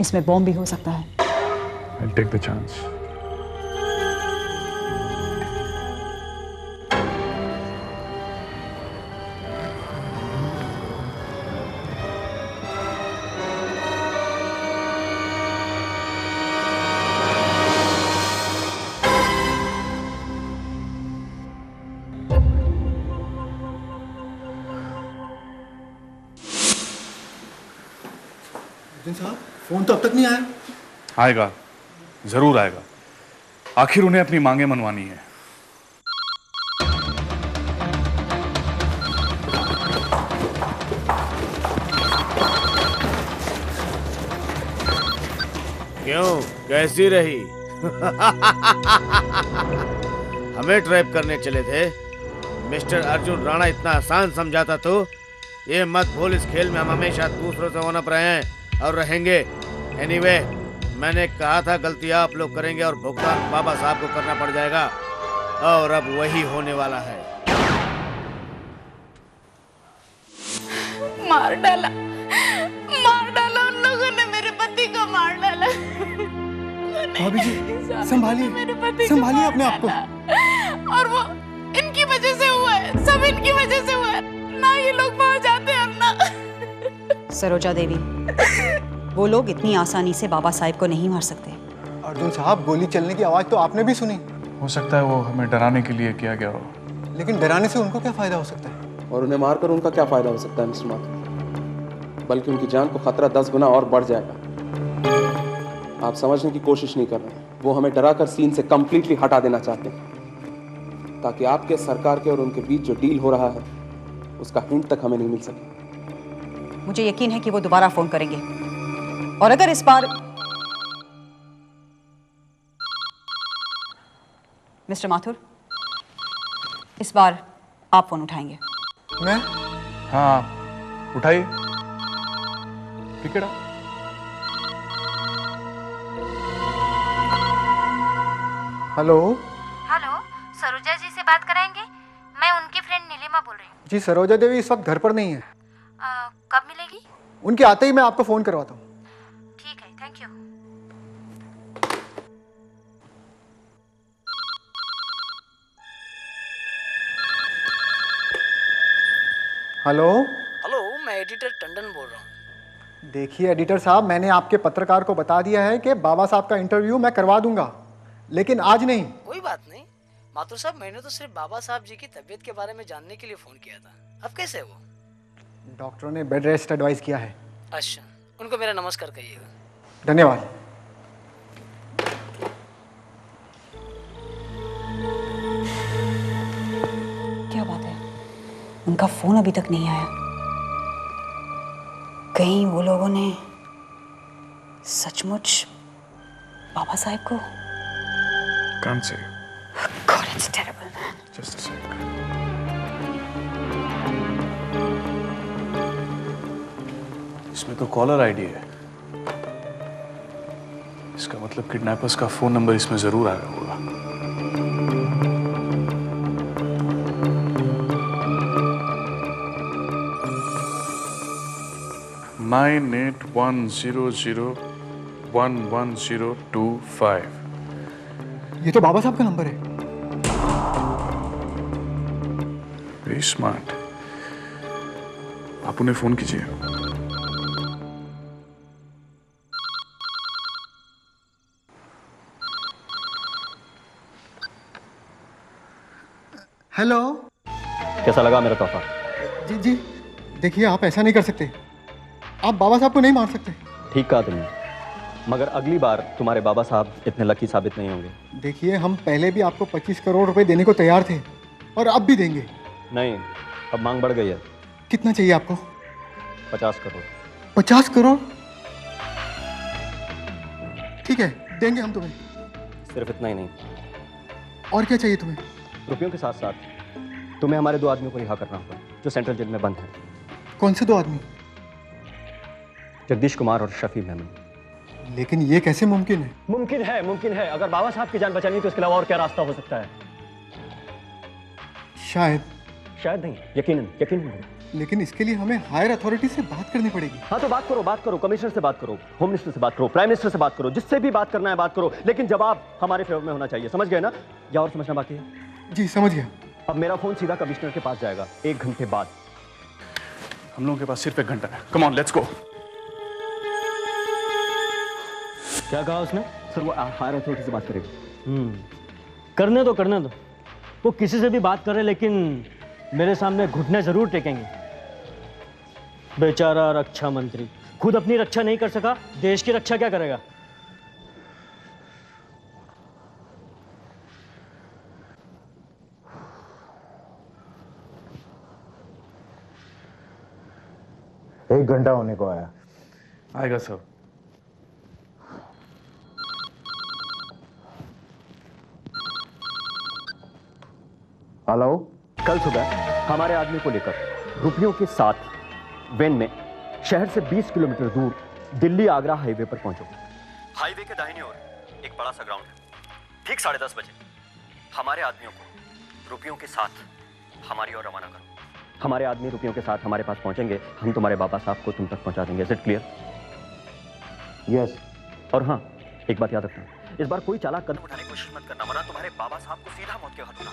इसमें बॉम्ब भी हो सकता है। I'll take the chance. Arjun साहब, फोन तो अब तक नहीं आया। आएगा, जरूर आएगा। आखिर उन्हें अपनी मांगे मनवानी है। क्यों, कैसी रही? हमें ट्रैप करने चले थे। मिस्टर अर्जुन राणा इतना आसान समझाता तो ये मत भूल, इस खेल में हम हमेशा दूसरों से वन अप रहे हैं और रहेंगे। एनीवे, मैंने कहा था गलतियां आप लोग करेंगे और भुगतान बाबा साहब को करना पड़ जाएगा, और अब वही होने वाला है। मार डाला उन लोगों ने, मेरे पति को मार डाला। भाभी जी, संभालिए अपने आप को। और वो इनकी वजह से हुआ है, सब इनकी वजह से हुआ है। ना ये लोग बाहर जाते हैं और ना। सरोजा देवी, वो लोग इतनी आसानी से बाबा साहब को नहीं मार सकते। अर्जुन साहब, गोली चलने की आवाज तो आपने भी सुनी। हो सकता है वो हमें डराने के लिए किया गया हो। लेकिन डराने से उनको क्या फायदा हो सकता है? और उन्हें मारकर उनका क्या फायदा हो सकता है मिस्टर माथुर? बल्कि उनकी जान को खतरा 10 गुना और बढ़ जाएगा। आप समझने की कोशिश नहीं कर रहे। वो हमें डराकर सीन से कंप्लीटली हटा देना चाहते हैं, ताकि आपके सरकार के और उनके बीच जो डील हो रहा है उसका हिंट तक हमें नहीं मिल सके। मुझे यकीन है कि वो दोबारा फोन करेंगे, और अगर इस बार मिस्टर माथुर, इस बार आप फोन उठाएंगे। मैं? हाँ, उठाइए। टिकट। हेलो। हेलो, सरोजा जी से बात कराएंगे? मैं उनकी फ्रेंड नीलिमा बोल रही हूँ। जी, सरोजा देवी इस वक्त घर पर नहीं है। कब मिलेगी? उनके आते ही मैं आपको फोन करवाता हूँ। ठीक है, थैंक यू। हेलो। हेलो, मैं एडिटर टंडन बोल रहा हूँ। देखिए एडिटर साहब, मैंने आपके पत्रकार को बता दिया है कि बाबा साहब का इंटरव्यू मैं करवा दूंगा, लेकिन आज नहीं। कोई बात नहीं माथुर साहब, मैंने तो सिर्फ बाबा साहब जी की तबीयत के बारे में जानने के लिए फोन किया था। अब कैसे है वो? डॉक्टरों ने बेड रेस्ट एडवाइस किया है। अच्छा, उनको मेरा नमस्कार कहिएगा। धन्यवाद। क्या बात है, उनका फोन अभी तक नहीं आया। कहीं वो लोगों ने सचमुच बाबा साहब को? Can't say. God, it's terrible, man. Just a sec. इसमें तो कॉलर आईडी है। इसका मतलब किडनैपर्स का फोन नंबर इसमें जरूर आया होगा। Nine eight 100111025। ये तो बाबा साहब का नंबर है। Very smart. आप उन्हें फोन कीजिए। हेलो। कैसा लगा मेरा तोहफा? जी जी, देखिए आप ऐसा नहीं कर सकते। आप बाबा साहब को नहीं मार सकते। ठीक कहा तुमने, मगर अगली बार तुम्हारे बाबा साहब इतने लकी साबित नहीं होंगे। देखिए, हम पहले भी आपको 25 करोड़ रुपए देने को तैयार थे, और अब भी देंगे। नहीं, अब मांग बढ़ गई है। कितना चाहिए आपको? 50 करोड़। 50 करोड़? ठीक है, देंगे हम तुम्हें। सिर्फ इतना ही नहीं, और क्या चाहिए तुम्हें? रुपयों के साथ साथ तुम्हें हमारे 2 आदमियों को रिहा करना होगा जो सेंट्रल जेल में बंद है। कौन से 2 आदमी? जगदीश कुमार और शफी मेमन। लेकिन ये कैसे मुमकिन है? मुमकिन है, मुमकिन है। अगर बाबा साहब की जान बचानी है तो इसके अलावा और क्या रास्ता हो सकता है? शायद। शायद नहीं, यकीनन, यकीनन। लेकिन इसके लिए हमें हायर अथॉरिटी से बात करनी पड़ेगी। हाँ तो बात करो, कमिश्नर से बात करो, होम मिनिस्टर से बात करो, प्राइम मिनिस्टर से बात करो, जिससे भी बात करना है बात करो, लेकिन जवाब हमारे फेवर में होना चाहिए। समझ गए ना? या और समझना बाकी है? जी समझ गया। अब मेरा फोन सीधा कमिश्नर के पास जाएगा 1 घंटे बाद। हम लोगों के पास सिर्फ 1 घंटा है। Come on, let's go. क्या कहा उसने? सर वो हायर अथॉरिटी से बात करेगा। करने दो। वो किसी से भी बात करे, लेकिन मेरे सामने घुटने जरूर टेकेंगे। बेचारा रक्षा मंत्री खुद अपनी रक्षा नहीं कर सका, देश की रक्षा क्या करेगा? एक घंटा होने को आया। आएगा सर। हेलो। कल सुबह हमारे आदमी को लेकर रुपयों के साथ वैन में शहर से 20 किलोमीटर दूर दिल्ली आगरा हाईवे पर पहुंचो। हाईवे के दाहिनी ओर एक बड़ा सा ग्राउंड है। ठीक 10:30 बजे हमारे आदमियों को रुपयों के साथ हमारी ओर रवाना करो। हमारे आदमी रुपयों के साथ हमारे पास पहुंचेंगे, हम तुम्हारे बाबा साहब को तुम तक पहुंचा देंगे। Is it clear? यस। और हाँ, एक बात याद रखना, इस बार कोई चालाक कदम उठाने की कोशिश मत करना, वरना तुम्हारे बाबा साहब को सीधा मौत के घाट उठाना।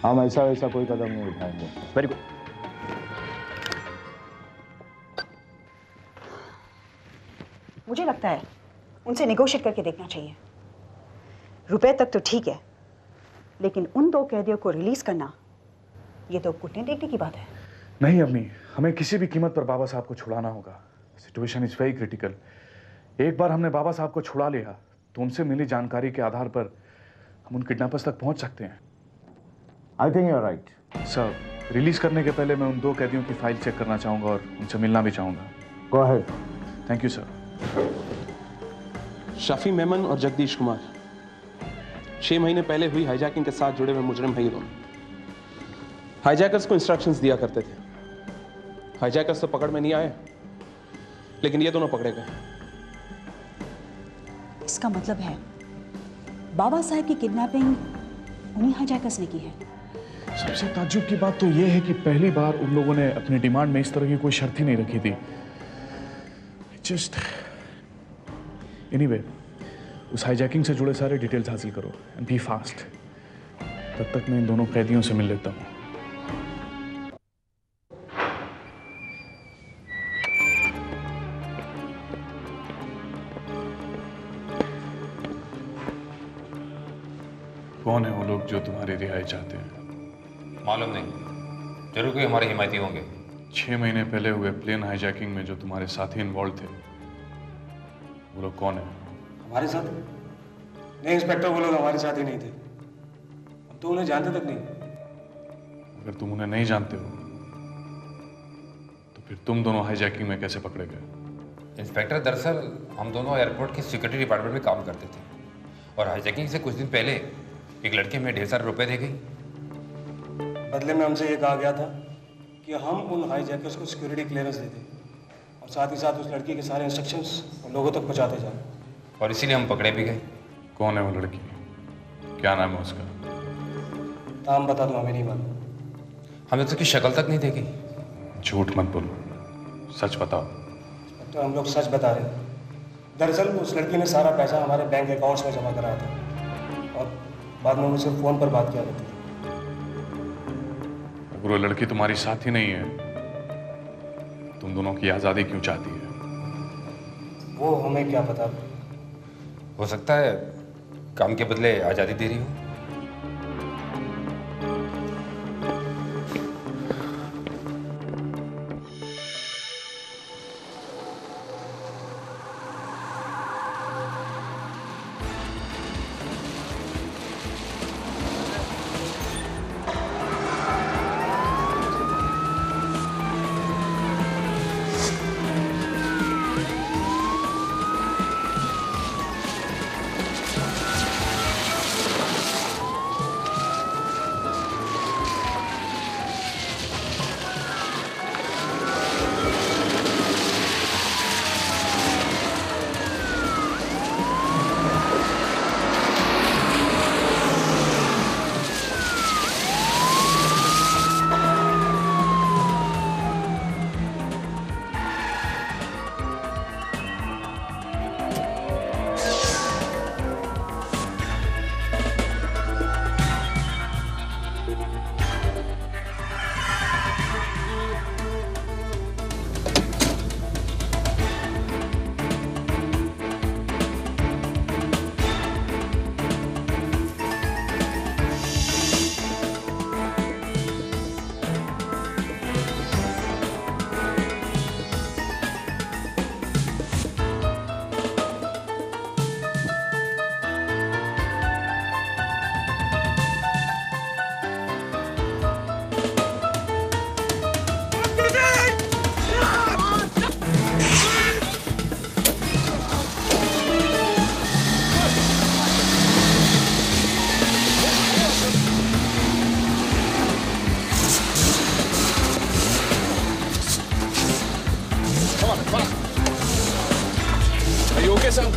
हम ऐसा वैसा कोई कदम नहीं उठाएंगे। Very good. मुझे लगता है उनसे नेगोशिएट करके देखना चाहिए। रुपए तक तो ठीक है, लेकिन उन 2 कैदियों को रिलीज करना, ये तो घुटने टेकने की बात है। नहीं अम्मी, हमें किसी भी कीमत पर बाबा साहब को छुड़ाना होगा। Situation is very critical. एक बार हमने बाबा साहब को छुड़ा लिया तो उनसे मिली जानकारी के आधार पर हम उन किडनैपर्स तक पहुंच सकते हैं। I think you are right. Sir, release करने के पहले मैं उन 2 कैदियों की फाइल चेक करना चाहूंगा और उनसे मिलना भी चाहूंगा। Go ahead. Thank you sir. Shafi Memon और जगदीश कुमार 6 महीने पहले हुई हाईजैकिंग के साथ जुड़े हुए मुजरिम हैं ये दोनों। हाईजैकर्स को इंस्ट्रक्शंस दिया करते थे। हाईजैकर्स तो पकड़ में नहीं आए, लेकिन ये दोनों पकड़े गए। इसका मतलब है बाबा साहब की किडनैपिंग उन्हीं हाईजैकर्स ने की है। सबसे ताज्जुब की बात तो यह है कि पहली बार उन लोगों ने अपनी डिमांड में इस तरह की कोई शर्त ही नहीं रखी थी। जस्ट एनीवे, उस हाईजैकिंग से जुड़े सारे डिटेल्स हासिल करो एंड बी फास्ट। तब तक मैं इन दोनों कैदियों से मिल लेता हूँ। कौन है वो लोग जो तुम्हारी रिहाई चाहते हैं? मालूम नहीं, जरूर कोई हमारे हिमायती होंगे। 6 महीने पहले हुए प्लेन हाईजैकिंग में जो तुम्हारे साथी इन्वॉल्व थे, वो लोग कौन है? हमारे साथ? नहीं इंस्पेक्टर, वो लोग हमारे साथ ही नहीं थे। हम तो उन्हें जानते तक नहीं। अगर तुम उन्हें नहीं जानते हो तो फिर तुम दोनों हाईजैकिंग में कैसे पकड़े गए? इंस्पेक्टर, दरअसल हम दोनों एयरपोर्ट के सिक्योरिटी डिपार्टमेंट में काम करते थे और हाईजैकिंग से कुछ दिन पहले एक लड़की हमें ढेर सारे रुपए दे गई। बदले में हमसे ये कहा गया था कि हम उन हाईजैकर्स को सिक्योरिटी क्लियरेंस दे दें और साथ ही साथ उस लड़की के सारे इंस्ट्रक्शंस लोगों तक पहुंचाते जाएं। और इसीलिए हम पकड़े भी गए। कौन है वो लड़की? क्या नाम है उसका? नाम बता दूं, हमें नहीं मालूम। हमें तो उसकी शक्ल तक नहीं देखी। झूठ मत बोलो, सच बताओ। तो हम लोग सच बता रहे हैं। दरअसल उस लड़की ने सारा पैसा हमारे बैंक अकाउंट्स में जमा कराया था और बाद में मुझसे फ़ोन पर बात किया करती थी। अगर वो लड़की तुम्हारी साथी नहीं है, तुम दोनों की आज़ादी क्यों चाहती है? वो हमें क्या पता। हो सकता है काम के बदले आज़ादी दे रही हो। Are you okay, sir?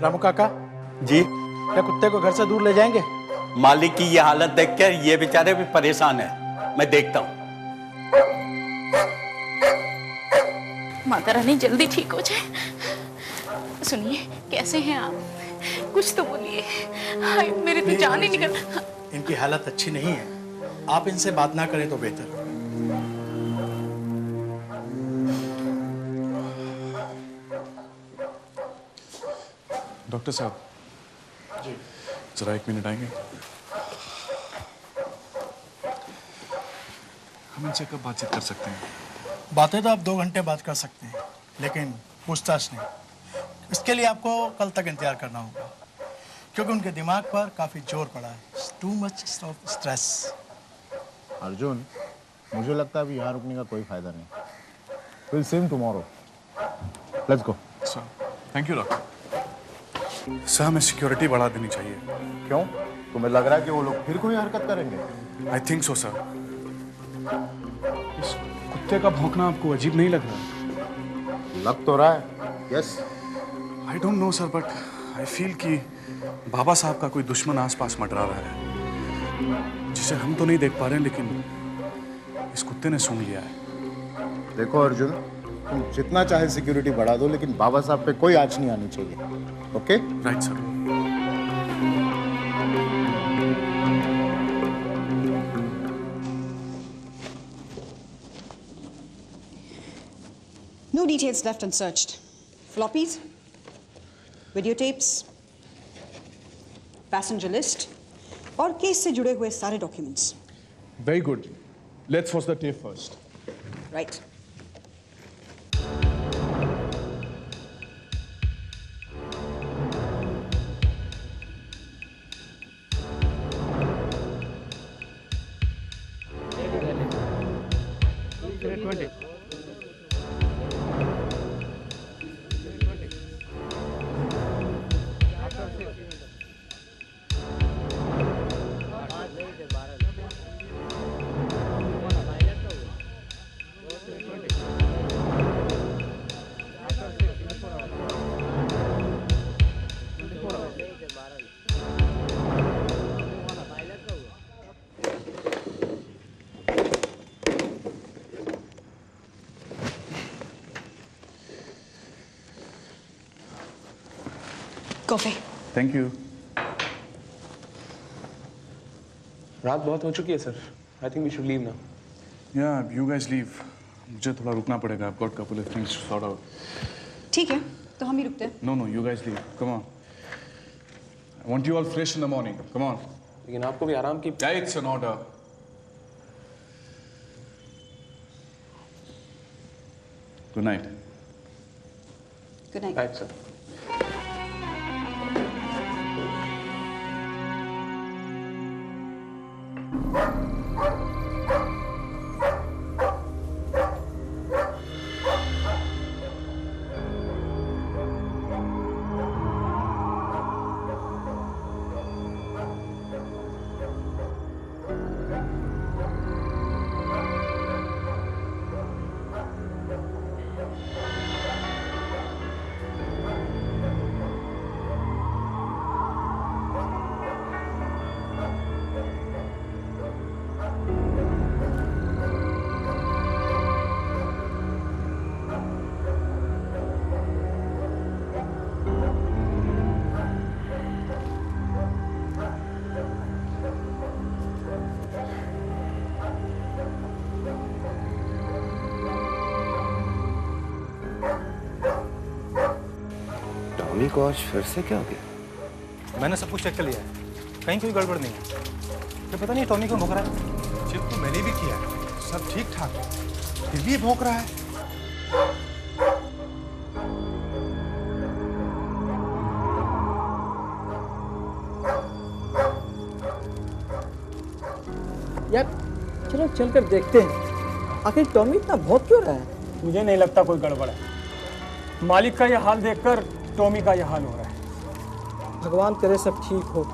Ramu काका जी, क्या कुत्ते को घर से दूर ले जाएंगे? मालिक की ये हालत देखकर ये बेचारे भी परेशान है। मैं देखता हूँ। माता रानी जल्दी ठीक हो जाए। सुनिए, कैसे हैं आप? कुछ तो बोलिए। हाय, मेरी तो जान ही निकल। इनकी हालत अच्छी नहीं है, आप इनसे बात ना करें तो बेहतर। डॉक्टर साहब जी, जरा 1 मिनट आएंगे? हम इनसे कब बातचीत कर सकते हैं? बातें तो आप 2 घंटे बात कर सकते हैं, लेकिन पूछताछ नहीं। इसके लिए आपको कल तक इंतजार करना होगा, क्योंकि उनके दिमाग पर काफी जोर पड़ा है। Too much of stress. Arjun, मुझे लगता है अभी यहाँ रुकने का कोई फायदा नहीं। Will see him tomorrow. Let's go. Sir, thank you doctor. Sir, हमें सिक्योरिटी बढ़ा देनी चाहिए। क्यों? तुम्हें लग रहा है कि वो लोग फिर कोई हरकत करेंगे? I think so sir. इस कुत्ते का भौंकना आपको अजीब नहीं लग रहा? लग तो रहा है। Yes. I don't know sir, but I feel कि बाबा साहब का कोई दुश्मन आसपास मंडरा रहा है, जिसे हम तो नहीं देख पा रहे हैं, लेकिन इस कुत्ते ने सूंघ लिया है। देखो अर्जुन, तुम जितना चाहे सिक्योरिटी बढ़ा दो, लेकिन बाबा साहब पे कोई आंच नहीं आनी चाहिए। Okay? Right sir. No details left unsearched. Floppies, videotapes, passenger list और केस से जुड़े हुए सारे documents. Very good. Let's watch the tape first. Right. Coffee. Thank you. रात बहुत हो चुकी है sir. I think we should leave now. या यू गाइस लीव। मुझे थोड़ा रुकना पड़ेगा। I've got couple of things to sort out. ठीक है, तो हम ही रुकते हैं। No, you guys leave. Come on. I want you all fresh in the morning. Come on. लेकिन आपको भी आराम की। Yeah, it's an order. Good night. Good night. Right, sir. Tommy को आज फिर से क्या हो गया? मैंने सब कुछ चेक कर लिया है, कहीं कोई गड़बड़ नहीं है। तो पता नहीं टॉमी क्यों भौंक रहा है। चेक तो मैंने भी किया, सब ठीक ठाक है, फिर भी ये भौंक रहा है। यार चलो चलकर देखते हैं, आखिर टॉमी इतना भौंक क्यों रहा है? मुझे नहीं लगता कोई गड़बड़ है। मालिक का यह हाल देखकर टॉमी का यह हाल हो रहा है। भगवान करे सब ठीक हो।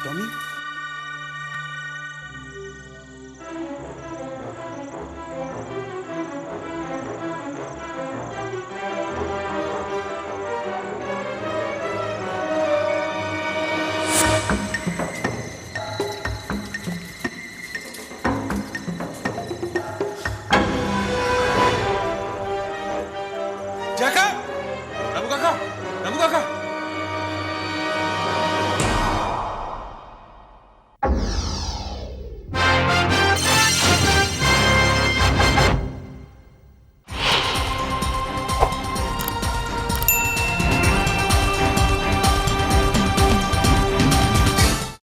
टॉमी जाका, रघु काका,